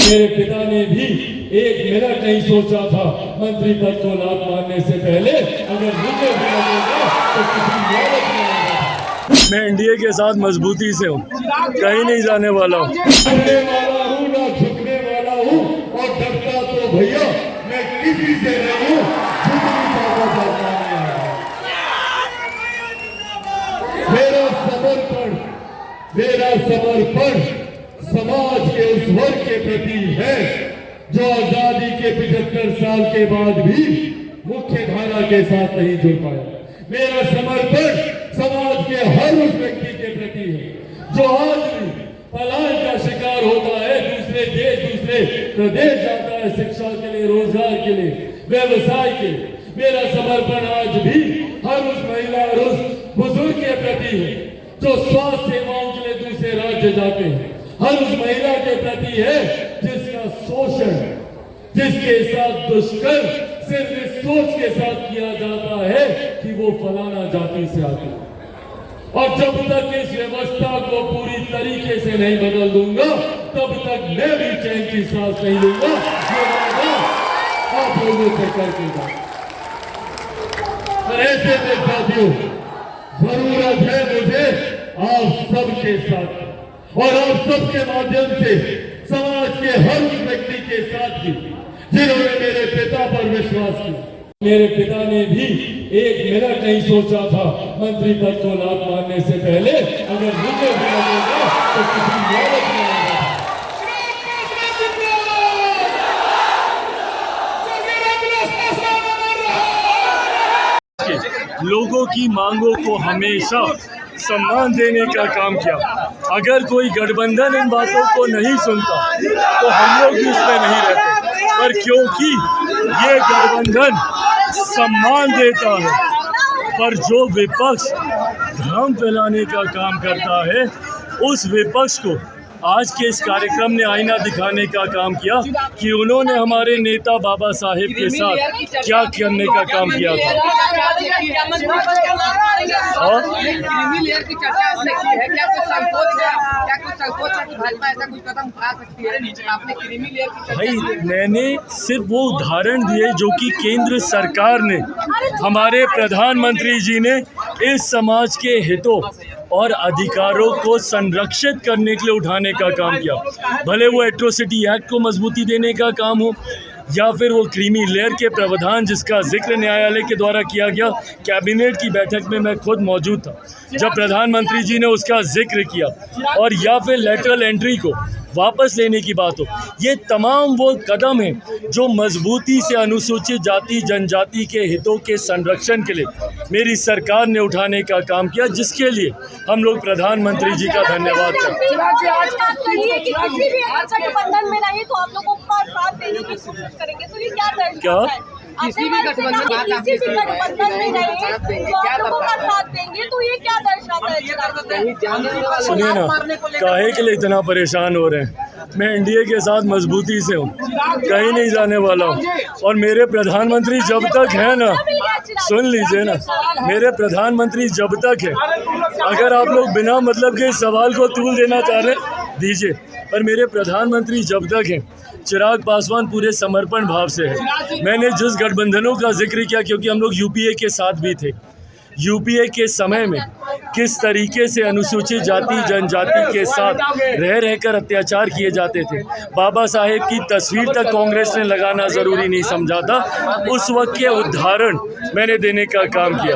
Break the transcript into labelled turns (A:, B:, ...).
A: मेरे पिता ने भी एक मिनट नहीं सोचा था मंत्री पद को लात मारने से पहले अगर मुझे भी लगेगा तो किसी लालच में लगेगा।
B: मैं एनडीए के साथ मजबूती से हूँ, कहीं नहीं जाने वाला हूँ।
A: झुकने वाला हूँ ना झुकने वाला हूँ, और डरता तो भैया मैं किसी से नहीं हूँ। मेरा समर्पण समाज के उस वर्ग के प्रति है जो आजादी के 75 साल के बाद भी मुख्य धारा के साथ नहीं जुड़ पाया। मेरा समर्पण समाज के हर उस व्यक्ति के प्रति है जो आज भी पलायन का शिकार होता है, दूसरे देश दूसरे प्रदेश जाता है शिक्षा के लिए, रोजगार के लिए, व्यवसाय के लिए। मेरा समर्पण आज भी हर उस महिला और उस बुजुर्ग के प्रति है जो स्वास्थ्य सेवाओं के लिए दूसरे राज्य जाते हैं, हर उस महिला के प्रति है जिसका शोषण, जिसके साथ दुष्कर्म सिर्फ इस सोच के साथ किया जाता है कि वो फलाना जाति से आते हैं। और जब तक इस व्यवस्था को पूरी तरीके से नहीं बदल दूंगा तब तक मैं भी चैन की सांस नहीं लूंगा। आप लोगों से करके जाए। ऐसे में साथियों, जरूरत है मुझे आप सबके साथ और आप सबके माध्यम से समाज के हर उस व्यक्ति के साथ भी जिन्होंने मेरे पिता पर विश्वास किया। मेरे पिता ने भी एक मिनट नहीं सोचा था मंत्री पद को लात मारने से पहले अगर मुझे भी लगेगा तो किसी लालच में लगेगा।
B: लोगों की मांगों को हमेशा सम्मान देने का काम किया। अगर कोई गठबंधन इन बातों को नहीं सुनता तो हम लोग भी उसमें नहीं रहते, पर क्योंकि ये गठबंधन सम्मान देता है, पर जो विपक्ष भ्रम फैलाने का काम करता है उस विपक्ष को आज के इस कार्यक्रम ने आईना दिखाने का काम किया कि उन्होंने हमारे नेता बाबा साहेब के साथ क्या करने का काम किया था। भाई मैंने सिर्फ वो उदाहरण दिए जो कि केंद्र सरकार ने, हमारे प्रधानमंत्री जी ने इस समाज के हितों और अधिकारों को संरक्षित करने के लिए उठाने का काम किया। भले वो एट्रोसिटी एक्ट को मजबूती देने का काम हो या फिर वो क्रीमी लेयर के प्रावधान जिसका जिक्र न्यायालय के द्वारा किया गया। कैबिनेट की बैठक में मैं खुद मौजूद था जब प्रधानमंत्री जी ने उसका जिक्र किया, और या फिर लेटरल एंट्री को वापस लेने की बात हो। ये तमाम वो कदम हैं जो मजबूती से अनुसूचित जाति जनजाति के हितों के संरक्षण के लिए मेरी सरकार ने उठाने का काम किया, जिसके लिए हम लोग प्रधानमंत्री जी का धन्यवाद करते हैं। क्या
C: किसी भी गठबंधन में तो ये क्या दर्शाता है?
B: सुनिए ना, काहे के लिए इतना परेशान हो रहे हैं? मैं एनडीए के साथ मजबूती से हूँ, कहीं नहीं जाने वाला हूँ। और मेरे प्रधानमंत्री जब तक है ना, सुन लीजिए ना, मेरे प्रधानमंत्री जब तक है, अगर आप लोग बिना मतलब के इस सवाल को तूल देना चाह रहे दीजिए, पर मेरे प्रधानमंत्री जब तक हैं, चिराग पासवान पूरे समर्पण भाव से है। मैंने जिस गठबंधनों का जिक्र किया, क्योंकि हम लोग यूपीए के साथ भी थे, यूपीए के समय में किस तरीके से अनुसूचित जाति जनजाति के साथ रह रहकर अत्याचार किए जाते थे, बाबा साहेब की तस्वीर तक कांग्रेस ने लगाना ज़रूरी नहीं समझा था। उस वक्त के उदाहरण मैंने देने का काम किया।